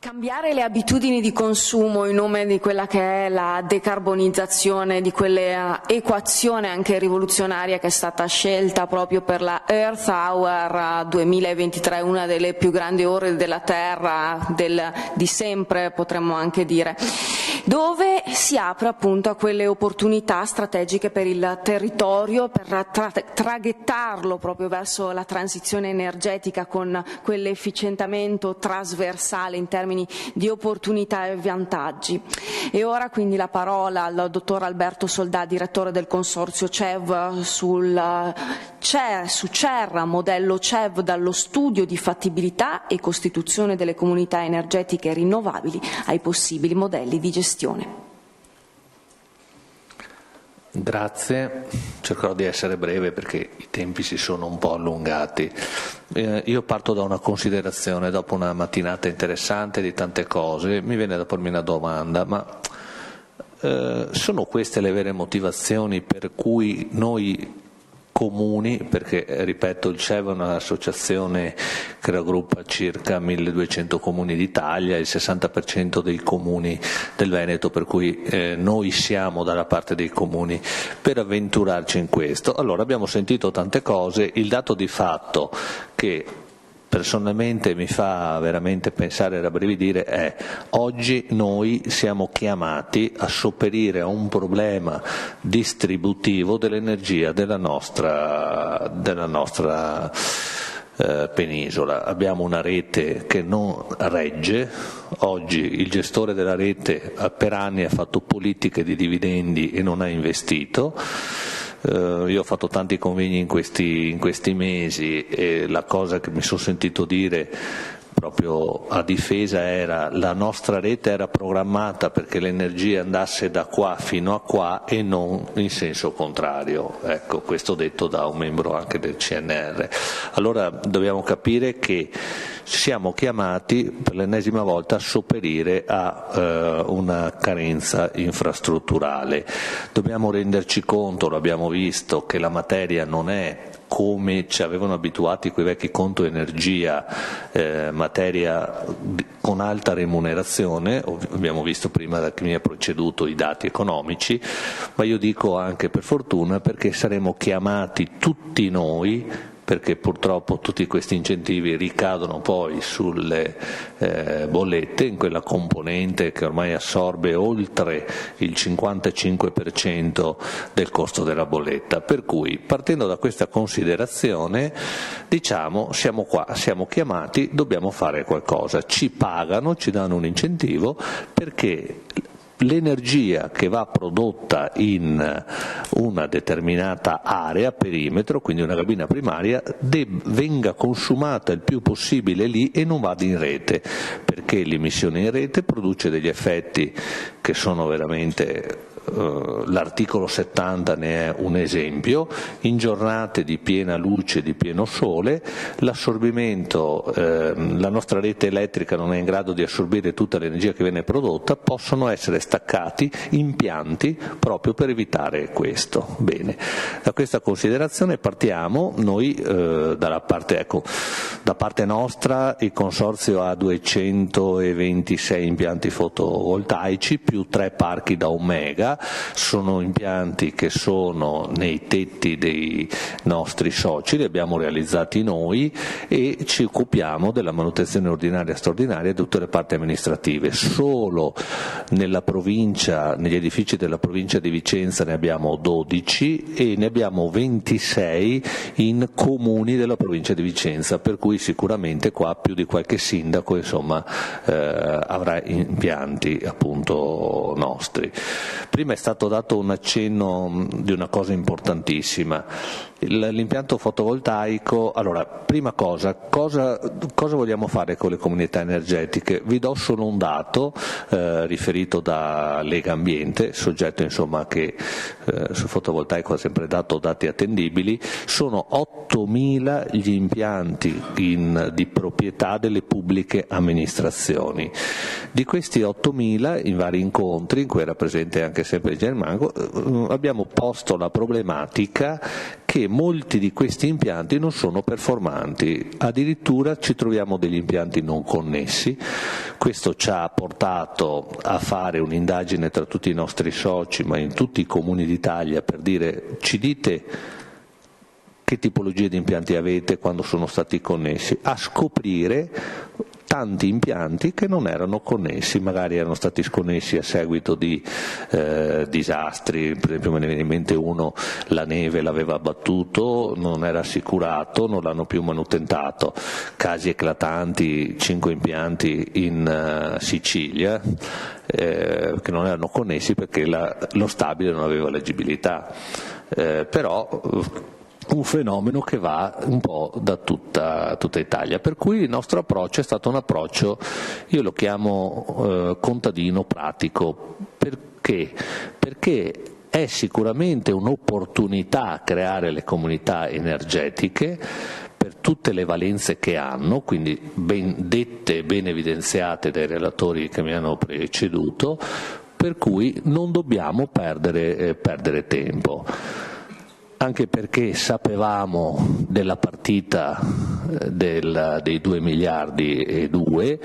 Cambiare le abitudini di consumo in nome di quella che è la decarbonizzazione, di quell'equazione anche rivoluzionaria che è stata scelta proprio per la Earth Hour 2023, una delle più grandi ore della Terra di sempre, potremmo anche dire, dove si apre appunto a quelle opportunità strategiche per il territorio, per traghettarlo proprio verso la transizione energetica con quell'efficientamento trasversale in termini di opportunità e vantaggi. E ora quindi la parola al dottor Alberto Soldà, direttore del consorzio CEV su CER, modello CEV, dallo studio di fattibilità e costituzione delle comunità energetiche rinnovabili ai possibili modelli di gestione. Grazie, cercherò di essere breve perché i tempi si sono un po' allungati. Io parto da una considerazione, dopo una mattinata interessante di tante cose, mi viene da pormi una domanda, ma sono queste le vere motivazioni per cui noi comuni, perché ripeto il CEV è un'associazione che raggruppa circa 1200 comuni d'Italia, il 60% dei comuni del Veneto, per cui noi siamo dalla parte dei comuni per avventurarci in questo. Allora abbiamo sentito tante cose, il dato di fatto che personalmente mi fa veramente pensare e rabbrividire è: oggi noi siamo chiamati a sopperire a un problema distributivo dell'energia della nostra penisola. Abbiamo una rete che non regge, oggi il gestore della rete per anni ha fatto politiche di dividendi e non ha investito. Io ho fatto tanti convegni in questi mesi e la cosa che mi sono sentito dire proprio a difesa era: la nostra rete era programmata perché l'energia andasse da qua fino a qua e non in senso contrario. Ecco, questo detto da un membro anche del CNR. Allora dobbiamo capire che siamo chiamati per l'ennesima volta a sopperire a una carenza infrastrutturale. Dobbiamo renderci conto, lo abbiamo visto, che la materia non è come ci avevano abituati quei vecchi conto energia, materia con alta remunerazione. Abbiamo visto prima da chi mi ha preceduto i dati economici, ma io dico anche per fortuna, perché saremo chiamati tutti noi, perché purtroppo tutti questi incentivi ricadono poi sulle bollette, in quella componente che ormai assorbe oltre il 55% del costo della bolletta. Per cui, partendo da questa considerazione, diciamo siamo qua, siamo chiamati, dobbiamo fare qualcosa. Ci pagano, ci danno un incentivo perché l'energia che va prodotta in una determinata area, perimetro, quindi una cabina primaria, venga consumata il più possibile lì e non vada in rete, perché l'emissione in rete produce degli effetti che sono veramente... l'articolo 70 ne è un esempio: in giornate di piena luce, di pieno sole, l'assorbimento, la nostra rete elettrica non è in grado di assorbire tutta l'energia che viene prodotta, possono essere staccati impianti proprio per evitare questo. Bene, da questa considerazione partiamo noi dalla parte, da parte nostra il consorzio ha 226 impianti fotovoltaici più 3 parchi da 1 mega. Sono impianti che sono nei tetti dei nostri soci, li abbiamo realizzati noi e ci occupiamo della manutenzione ordinaria e straordinaria di tutte le parti amministrative. Solo nella provincia, negli edifici della provincia di Vicenza ne abbiamo 12 e ne abbiamo 26 in comuni della provincia di Vicenza, per cui sicuramente qua più di qualche sindaco avrà impianti appunto nostri. Prima è stato dato un accenno di una cosa importantissima, l'impianto fotovoltaico. Allora, prima cosa vogliamo fare con le comunità energetiche? Vi do solo un dato riferito da Lega Ambiente, soggetto insomma che sul fotovoltaico ha sempre dato dati attendibili. Sono 8.000 gli impianti di proprietà delle pubbliche amministrazioni. Di questi 8.000, in vari incontri in cui era presente anche sempre Germango, abbiamo posto la problematica che molti di questi impianti non sono performanti, addirittura ci troviamo degli impianti non connessi. Questo ci ha portato a fare un'indagine tra tutti i nostri soci, ma in tutti i comuni d'Italia, per dire: ci dite che tipologie di impianti avete quando sono stati connessi, a scoprire tanti impianti che non erano connessi, magari erano stati sconnessi a seguito di disastri. Per esempio me ne viene in mente uno: la neve l'aveva abbattuto, non era assicurato, non l'hanno più manutentato. Casi eclatanti, 5 impianti in Sicilia che non erano connessi perché lo stabile non aveva leggibilità, però un fenomeno che va un po' da tutta Italia, per cui il nostro approccio è stato un approccio, io lo chiamo contadino pratico. Perché? Perché è sicuramente un'opportunità creare le comunità energetiche per tutte le valenze che hanno, quindi ben dette e ben evidenziate dai relatori che mi hanno preceduto, per cui non dobbiamo perdere tempo. Anche perché sapevamo della partita dei 2 miliardi e 2,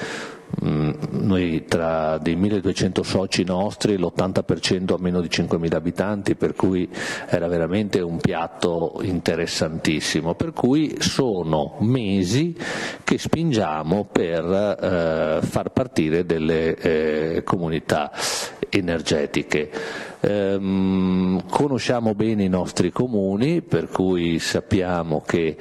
noi tra dei 1200 soci nostri l'80% ha meno di 5.000 abitanti, per cui era veramente un piatto interessantissimo, per cui sono mesi che spingiamo per far partire delle comunità energetiche. Conosciamo bene i nostri comuni, per cui sappiamo che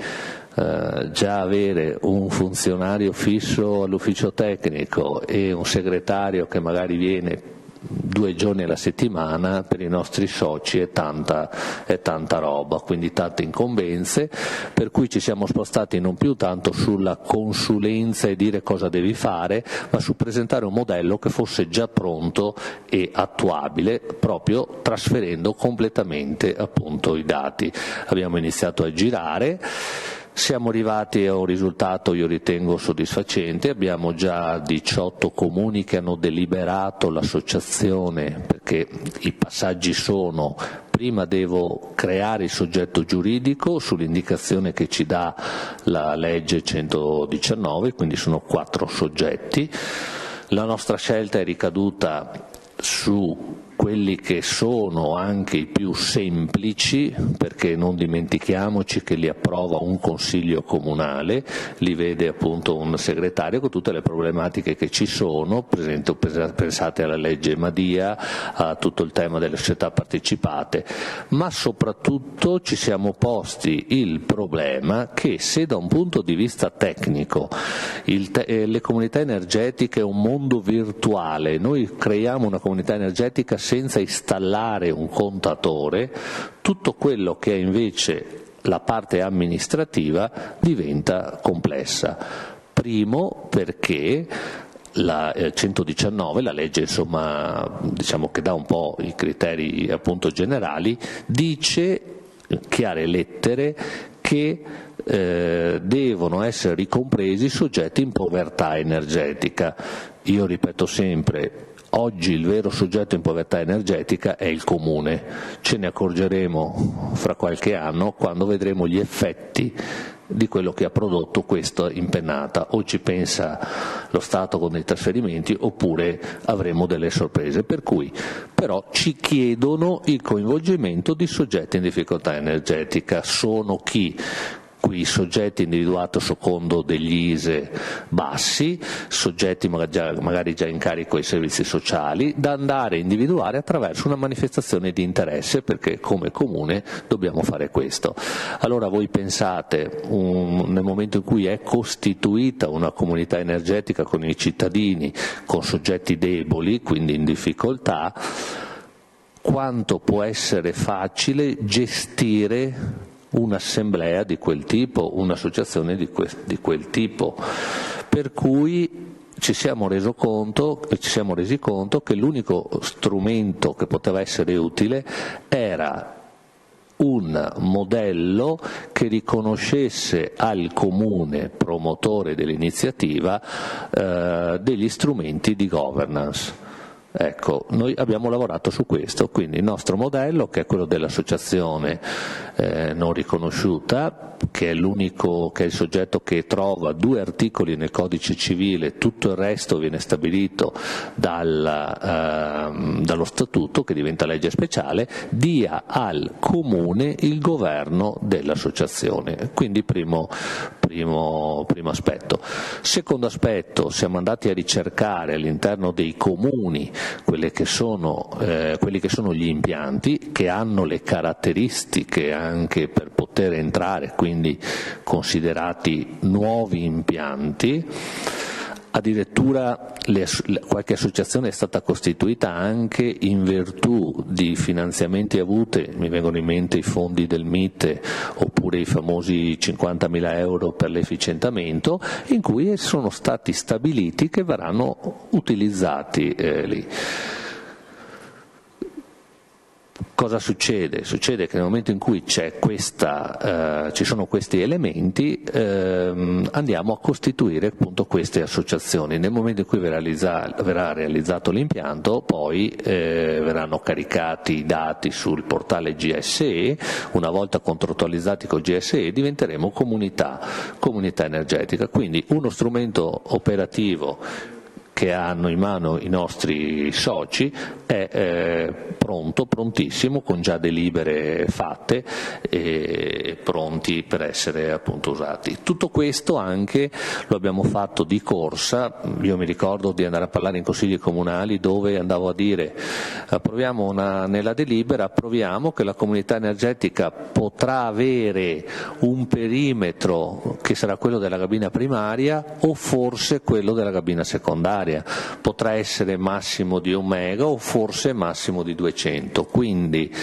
già avere un funzionario fisso all'ufficio tecnico e un segretario che magari viene 2 giorni alla settimana per i nostri soci è tanta roba, quindi tante incombenze, per cui ci siamo spostati non più tanto sulla consulenza e dire cosa devi fare, ma su presentare un modello che fosse già pronto e attuabile, proprio trasferendo completamente appunto i dati. Abbiamo iniziato a girare. Siamo arrivati a un risultato, io ritengo, soddisfacente. Abbiamo già 18 comuni che hanno deliberato l'associazione, perché i passaggi sono: prima devo creare il soggetto giuridico sull'indicazione che ci dà la legge 119, quindi sono 4 soggetti. La nostra scelta è ricaduta su quelli che sono anche i più semplici, perché non dimentichiamoci che li approva un consiglio comunale, li vede appunto un segretario con tutte le problematiche che ci sono. Pensate alla legge Madia, a tutto il tema delle società partecipate, ma soprattutto ci siamo posti il problema che se da un punto di vista tecnico le comunità energetiche è un mondo virtuale, noi creiamo una comunità energetica senza installare un contatore, tutto quello che è invece la parte amministrativa diventa complessa. Primo, perché la 119, la legge insomma diciamo che dà un po' i criteri appunto generali, dice chiare lettere che devono essere ricompresi soggetti in povertà energetica. Io ripeto sempre: oggi il vero soggetto in povertà energetica è il comune, ce ne accorgeremo fra qualche anno quando vedremo gli effetti di quello che ha prodotto questa impennata. O ci pensa lo Stato con dei trasferimenti oppure avremo delle sorprese, per cui però ci chiedono il coinvolgimento di soggetti in difficoltà energetica. Sono chi? Qui soggetti individuati secondo degli ISEE bassi, soggetti magari già in carico ai servizi sociali, da andare a individuare attraverso una manifestazione di interesse, perché come comune dobbiamo fare questo. Allora voi pensate, nel momento in cui è costituita una comunità energetica con i cittadini, con soggetti deboli, quindi in difficoltà, quanto può essere facile gestire un'assemblea di quel tipo, un'associazione di quel tipo, per cui ci siamo resi conto che l'unico strumento che poteva essere utile era un modello che riconoscesse al comune promotore dell'iniziativa degli strumenti di governance. Ecco, noi abbiamo lavorato su questo, quindi il nostro modello, che è quello dell'associazione non riconosciuta, che è l'unico, che è il soggetto che trova 2 articoli nel codice civile, tutto il resto viene stabilito dallo statuto, che diventa legge speciale, dia al comune il governo dell'associazione. Quindi primo aspetto. Secondo aspetto, siamo andati a ricercare all'interno dei comuni quelli che sono gli impianti che hanno le caratteristiche anche per poter entrare, quindi considerati nuovi impianti. Addirittura qualche associazione è stata costituita anche in virtù di finanziamenti avuti, mi vengono in mente i fondi del MITE oppure i famosi 50.000 euro per l'efficientamento, in cui sono stati stabiliti che verranno utilizzati lì. Cosa succede? Succede che nel momento in cui ci sono questi elementi, andiamo a costituire appunto queste associazioni. Nel momento in cui verrà realizzato l'impianto, poi verranno caricati i dati sul portale GSE. Una volta contrattualizzati con GSE diventeremo comunità energetica, quindi uno strumento operativo che hanno in mano i nostri soci è prontissimo, con già delibere fatte e pronti per essere appunto usati. Tutto questo anche lo abbiamo fatto di corsa. Io mi ricordo di andare a parlare in consigli comunali dove andavo a dire nella delibera approviamo che la comunità energetica potrà avere un perimetro che sarà quello della cabina primaria o forse quello della cabina secondaria. Potrà essere massimo di 1 mega o forse massimo di 200, quindi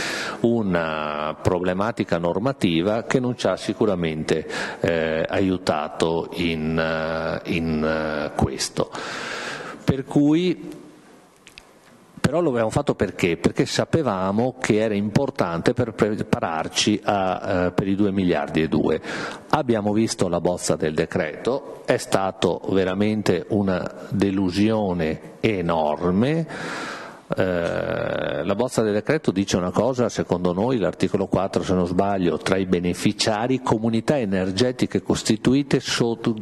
una problematica normativa che non ci ha sicuramente aiutato in questo. Per cui però lo abbiamo fatto perché? Perché sapevamo che era importante per prepararci per i 2 miliardi e 2. Abbiamo visto la bozza del decreto, è stato veramente una delusione enorme. La bozza del decreto dice una cosa, secondo noi l'articolo 4 se non sbaglio, tra i beneficiari comunità energetiche costituite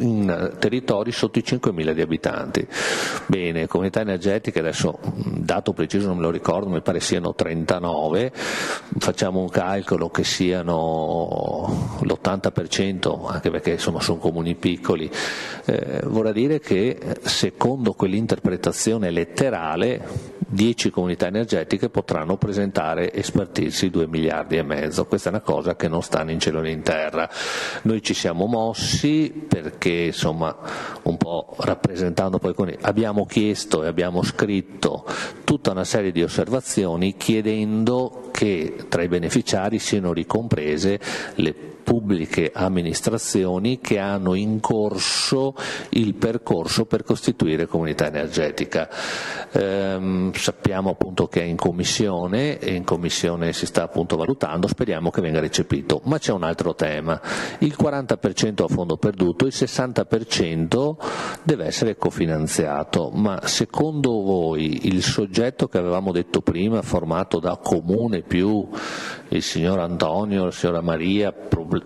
in territori sotto i 5.000 di abitanti. Bene, comunità energetiche adesso dato preciso non me lo ricordo, mi pare siano 39, facciamo un calcolo che siano l'80%, anche perché insomma sono comuni piccoli, vorrà dire che secondo quell'interpretazione letterale 10 comunità energetiche potranno presentare e spartirsi 2 miliardi e mezzo. Questa è una cosa che non sta né in cielo né in terra. Noi ci siamo mossi perché insomma un po' rappresentando poi abbiamo chiesto e abbiamo scritto tutta una serie di osservazioni chiedendo che tra i beneficiari siano ricomprese le pubbliche amministrazioni che hanno in corso il percorso per costituire comunità energetica. Sappiamo appunto che è in commissione e in commissione si sta appunto valutando, speriamo che venga recepito. Ma c'è un altro tema, il 40% a fondo perduto, il 60% deve essere cofinanziato, ma secondo voi il soggetto che avevamo detto prima, formato da comune più il signor Antonio, la signora Maria,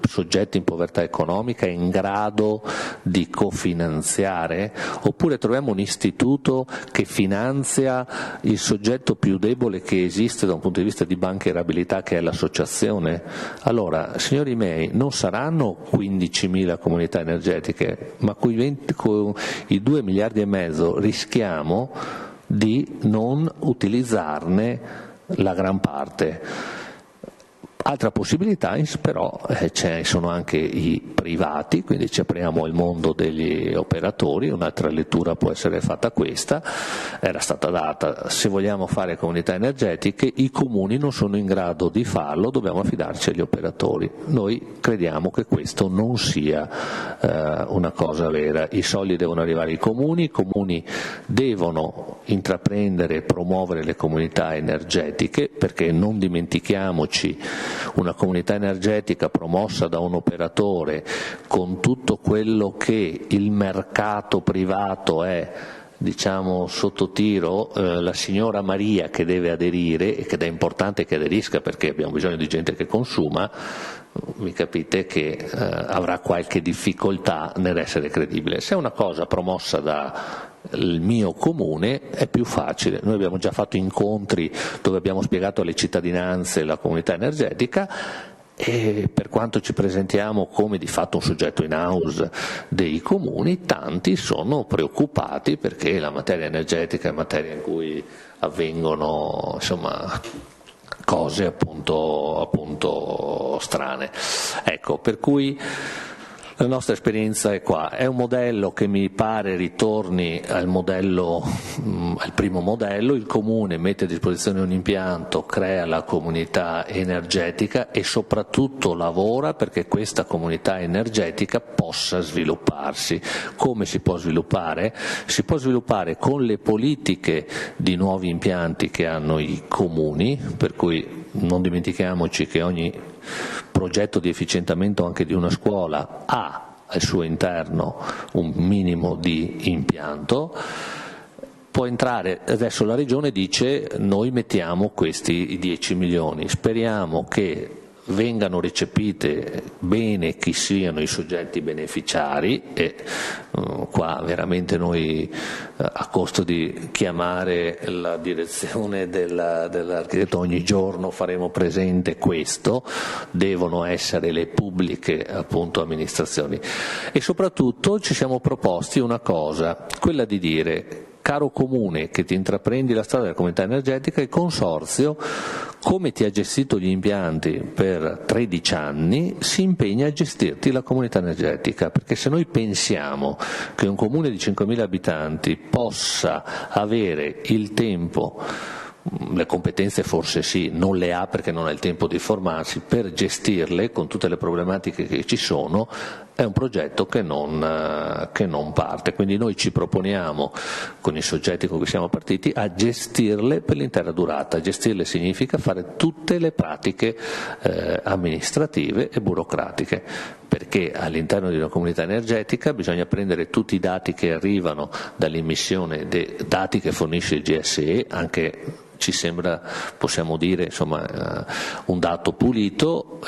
soggetti in povertà economica, è in grado di cofinanziare? Oppure troviamo un istituto che finanzia il soggetto più debole che esiste da un punto di vista di banccherabilità, che è l'associazione? Allora, signori miei, non saranno 15.000 comunità energetiche, ma con i 2 miliardi e mezzo rischiamo di non utilizzarne la gran parte. Altra possibilità però sono anche i privati, quindi ci apriamo al mondo degli operatori, un'altra lettura può essere fatta questa, era stata data, se vogliamo fare comunità energetiche i comuni non sono in grado di farlo, dobbiamo affidarci agli operatori. Noi crediamo che questo non sia una cosa vera, i soldi devono arrivare ai comuni, i comuni devono intraprendere e promuovere le comunità energetiche, perché non dimentichiamoci, una comunità energetica promossa da un operatore con tutto quello che il mercato privato è diciamo sotto tiro la signora Maria che deve aderire, e che è importante che aderisca perché abbiamo bisogno di gente che consuma, mi capite che avrà qualche difficoltà nell'essere credibile. Se è una cosa promossa dal mio comune è più facile. Noi abbiamo già fatto incontri dove abbiamo spiegato alle cittadinanze la comunità energetica, e per quanto ci presentiamo come di fatto un soggetto in house dei comuni, tanti sono preoccupati perché la materia energetica è materia in cui avvengono insomma cose appunto strane. Ecco, per cui la nostra esperienza è qua, è un modello che mi pare ritorni al primo modello. Il comune mette a disposizione un impianto, crea la comunità energetica e soprattutto lavora perché questa comunità energetica possa svilupparsi. Come si può sviluppare? Si può sviluppare con le politiche di nuovi impianti che hanno i comuni, per cui non dimentichiamoci che ogni progetto di efficientamento anche di una scuola ha al suo interno un minimo di impianto. Può entrare, adesso la Regione dice noi mettiamo questi 10 milioni, speriamo che vengano recepite bene chi siano i soggetti beneficiari, e qua veramente noi a costo di chiamare la direzione dell'architetto ogni giorno faremo presente questo, devono essere le pubbliche appunto amministrazioni. E soprattutto ci siamo proposti una cosa, quella di dire: caro comune che ti intraprendi la strada della comunità energetica, il consorzio, come ti ha gestito gli impianti per 13 anni, si impegna a gestirti la comunità energetica, perché se noi pensiamo che un comune di 5.000 abitanti possa avere il tempo, le competenze forse sì, non le ha perché non ha il tempo di formarsi, per gestirle con tutte le problematiche che ci sono, è un progetto che non parte. Quindi noi ci proponiamo, con i soggetti con cui siamo partiti, a gestirle per l'intera durata. Gestirle significa fare tutte le pratiche amministrative e burocratiche, perché all'interno di una comunità energetica bisogna prendere tutti i dati che arrivano dall'emissione dei dati che fornisce il GSE, anche ci sembra, possiamo dire, insomma, un dato pulito,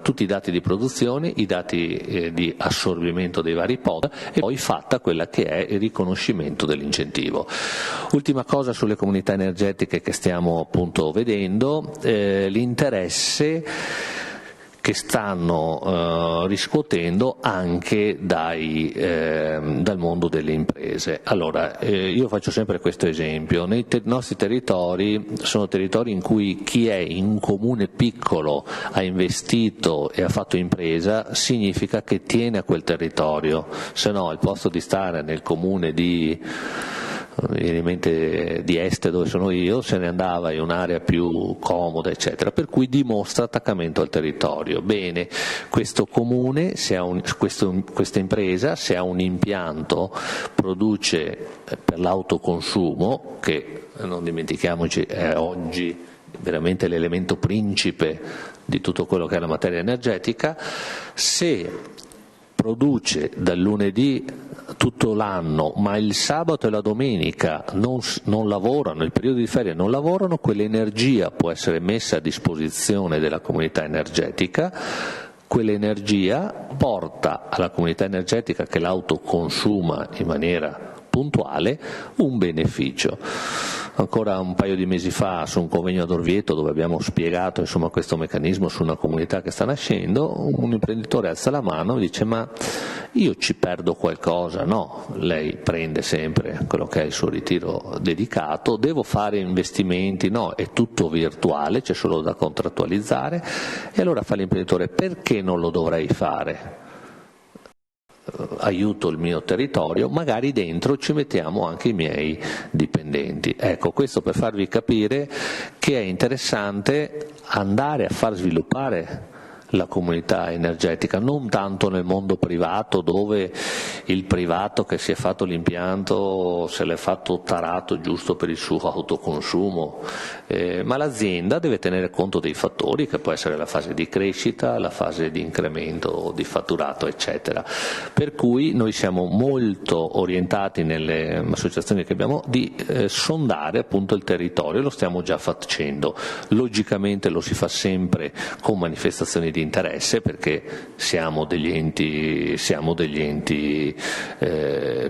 tutti i dati di produzione, i dati di assorbimento dei vari pod, e poi fatta quella che è il riconoscimento dell'incentivo. Ultima cosa sulle comunità energetiche che stiamo appunto vedendo, l'interesse che stanno riscuotendo anche dal mondo delle imprese. Allora, io faccio sempre questo esempio: nei nostri territori sono territori in cui chi è in un comune piccolo ha investito e ha fatto impresa, significa che tiene a quel territorio, se no al posto di stare nel comune di Este, dove sono io, se ne andava in un'area più comoda, eccetera, per cui dimostra attaccamento al territorio. Bene, questo comune, questa impresa, se ha un impianto, produce per l'autoconsumo, che non dimentichiamoci è oggi veramente l'elemento principe di tutto quello che è la materia energetica. Se produce dal lunedì tutto l'anno, ma il sabato e la domenica non lavorano, il periodo di ferie non lavorano, quell'energia può essere messa a disposizione della comunità energetica. Quell'energia porta alla comunità energetica, che l'autoconsuma in maniera puntuale, un beneficio. Ancora un paio di mesi fa, su un convegno ad Orvieto, dove abbiamo spiegato insomma questo meccanismo su una comunità che sta nascendo, un imprenditore alza la mano e dice: ma io ci perdo qualcosa? No, lei prende sempre quello che è il suo ritiro dedicato. Devo fare investimenti? No, è tutto virtuale, c'è solo da contrattualizzare. E allora fa l'imprenditore: perché non lo dovrei fare? Aiuto il mio territorio, magari dentro ci mettiamo anche i miei dipendenti. Ecco, questo per farvi capire che è interessante andare a far sviluppare la comunità energetica, non tanto nel mondo privato, dove il privato che si è fatto l'impianto se l'è fatto tarato giusto per il suo autoconsumo, ma l'azienda deve tenere conto dei fattori, che può essere la fase di crescita, la fase di incremento di fatturato, eccetera. Per cui noi siamo molto orientati nelle associazioni che abbiamo di sondare appunto il territorio, lo stiamo già facendo. Logicamente lo si fa sempre con manifestazioni di interesse, perché siamo degli enti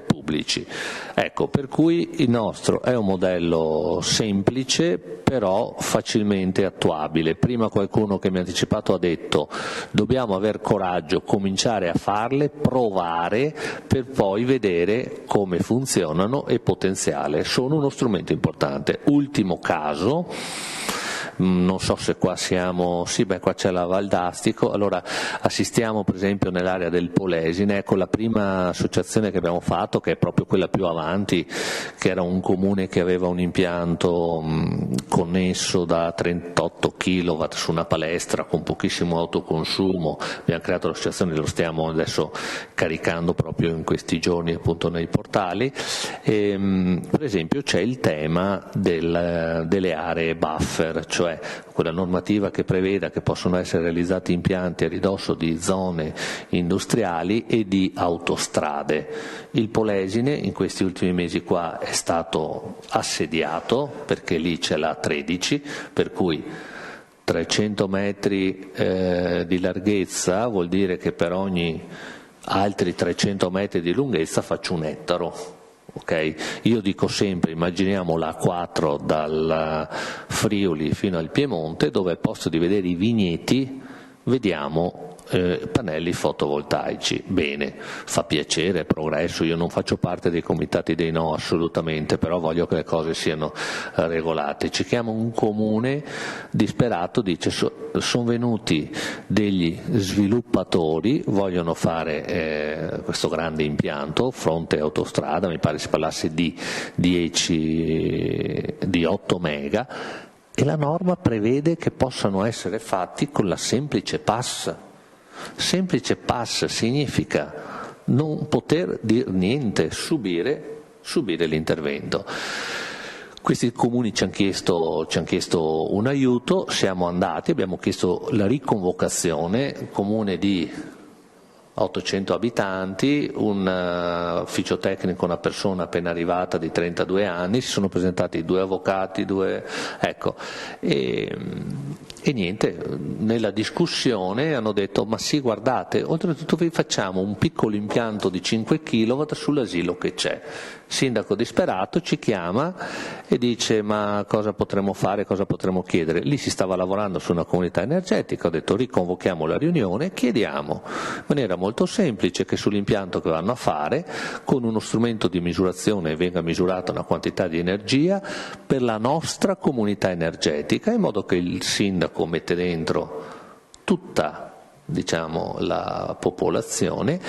pubblici. Ecco, per cui il nostro è un modello semplice però facilmente attuabile. Prima qualcuno che mi ha anticipato ha detto dobbiamo aver coraggio, cominciare a farle, provare per poi vedere come funzionano e potenziale. Sono uno strumento importante. Ultimo caso, non so se qua siamo, sì, qua c'è la Val d'Astico, allora assistiamo per esempio nell'area del Polesine, ecco la prima associazione che abbiamo fatto, che è proprio quella più avanti, che era un comune che aveva un impianto connesso da 38 kW su una palestra con pochissimo autoconsumo. Abbiamo creato l'associazione, lo stiamo adesso caricando proprio in questi giorni appunto nei portali. Per esempio c'è il tema delle aree buffer, cioè quella normativa che preveda che possono essere realizzati impianti a ridosso di zone industriali e di autostrade. Il Polesine in questi ultimi mesi qua è stato assediato, perché lì c'è la 13, per cui 300 metri di larghezza vuol dire che per ogni altri 300 metri di lunghezza faccio un ettaro. Okay? Io dico sempre, immaginiamo la A4 dal Friuli fino al Piemonte, dove al posto di vedere i vigneti vediamo pannelli fotovoltaici. Bene, fa piacere, progresso, io non faccio parte dei comitati dei no assolutamente, però voglio che le cose siano regolate. Ci chiama un comune disperato, dice sono venuti degli sviluppatori, vogliono fare questo grande impianto, fronte autostrada, mi pare si parlasse di 8 mega, e la norma prevede che possano essere fatti con la semplice PAS. Semplice PAS significa non poter dire niente, subire l'intervento. Questi comuni ci hanno chiesto un aiuto, siamo andati, abbiamo chiesto la riconvocazione, comune di 800 abitanti, un ufficio tecnico, una persona appena arrivata di 32 anni, si sono presentati 2 avvocati, ecco, e niente, nella discussione hanno detto ma sì, guardate, oltretutto vi facciamo un piccolo impianto di 5 kW sull'asilo che c'è. Il sindaco disperato ci chiama e dice ma cosa potremmo fare, cosa potremmo chiedere? Lì si stava lavorando su una comunità energetica, ho detto riconvochiamo la riunione, chiediamo in maniera molto semplice che sull'impianto che vanno a fare, con uno strumento di misurazione venga misurata una quantità di energia per la nostra comunità energetica, in modo che il sindaco mette dentro tutta, diciamo, la popolazione,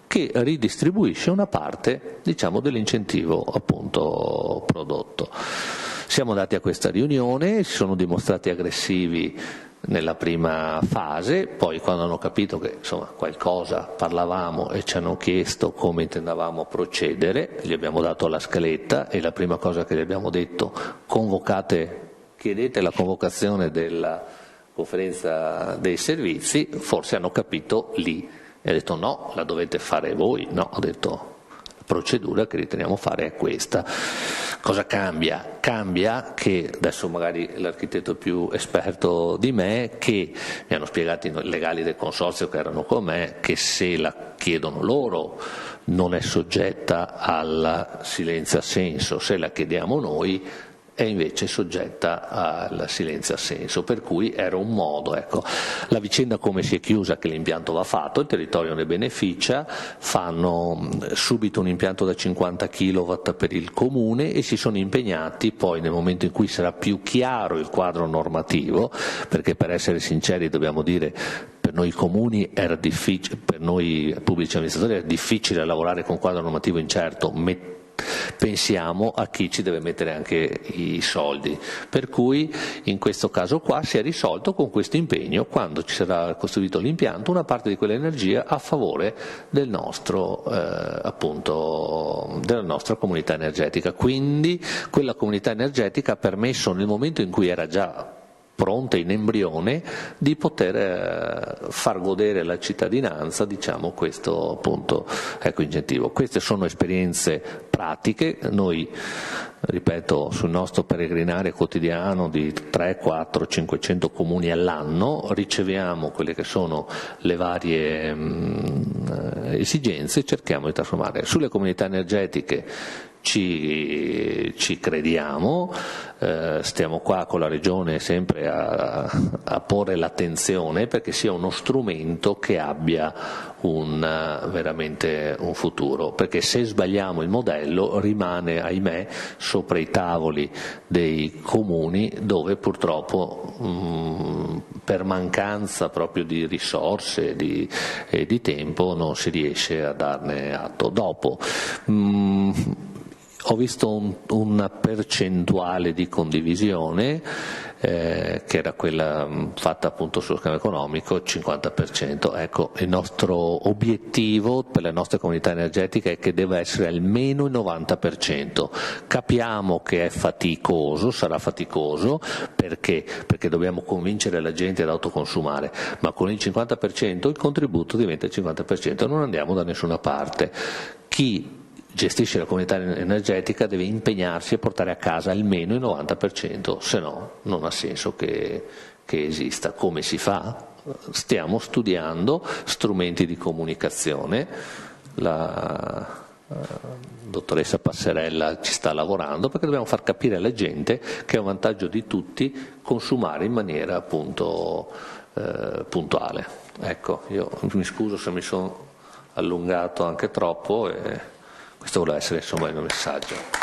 che ridistribuisce una parte, diciamo, dell'incentivo appunto prodotto. Siamo andati a questa riunione, si sono dimostrati aggressivi nella prima fase, poi quando hanno capito che insomma qualcosa parlavamo e ci hanno chiesto come intendavamo procedere, gli abbiamo dato la scaletta e la prima cosa che gli abbiamo detto: chiedete la convocazione della conferenza dei servizi. Forse hanno capito lì e ha detto no, la dovete fare voi. No, ho detto la procedura che riteniamo fare è questa. Cosa cambia? Cambia che, adesso magari l'architetto più esperto di me, che mi hanno spiegato i legali del consorzio che erano con me, che se la chiedono loro non è soggetta al silenzio assenso, se la chiediamo noi è invece soggetta al silenzio assenso, per cui era un modo. Ecco. La vicenda come si è chiusa? Che l'impianto va fatto, il territorio ne beneficia, fanno subito un impianto da 50 kW per il comune e si sono impegnati poi, nel momento in cui sarà più chiaro il quadro normativo, perché per essere sinceri dobbiamo dire per noi comuni era difficile, per noi pubblici amministratori era difficile lavorare con quadro normativo incerto, pensiamo a chi ci deve mettere anche i soldi. Per cui in questo caso qua si è risolto con questo impegno, quando ci sarà costruito l'impianto, una parte di quell'energia a favore del nostro, appunto, della nostra comunità energetica. Quindi quella comunità energetica ha permesso, nel momento in cui era già pronta in embrione, di poter far godere la cittadinanza, diciamo, questo appunto incentivo. Queste sono esperienze pratiche. Noi, ripeto, sul nostro peregrinare quotidiano di 3, 4, 500 comuni all'anno riceviamo quelle che sono le varie esigenze e cerchiamo di trasformare. Sulle comunità energetiche ci crediamo, stiamo qua con la Regione sempre a porre l'attenzione perché sia uno strumento che abbia veramente un futuro, perché se sbagliamo il modello rimane, ahimè, sopra i tavoli dei comuni, dove purtroppo per mancanza proprio di risorse e di tempo non si riesce a darne atto. Dopo ho visto una percentuale di condivisione che era quella fatta appunto sullo scambio economico, 50%. Ecco, il nostro obiettivo per le nostre comunità energetiche è che deve essere almeno il 90%. Capiamo che è faticoso, sarà faticoso, perché dobbiamo convincere la gente ad autoconsumare, ma con il 50% il contributo diventa il 50% e non andiamo da nessuna parte. Chi gestisce la comunità energetica deve impegnarsi a portare a casa almeno il 90%, se no non ha senso che esista. Come si fa? Stiamo studiando strumenti di comunicazione, la dottoressa Passerella ci sta lavorando, perché dobbiamo far capire alla gente che è un vantaggio di tutti consumare in maniera appunto puntuale. Ecco, io mi scuso se mi sono allungato anche troppo, questo vuole essere insomma il mio messaggio.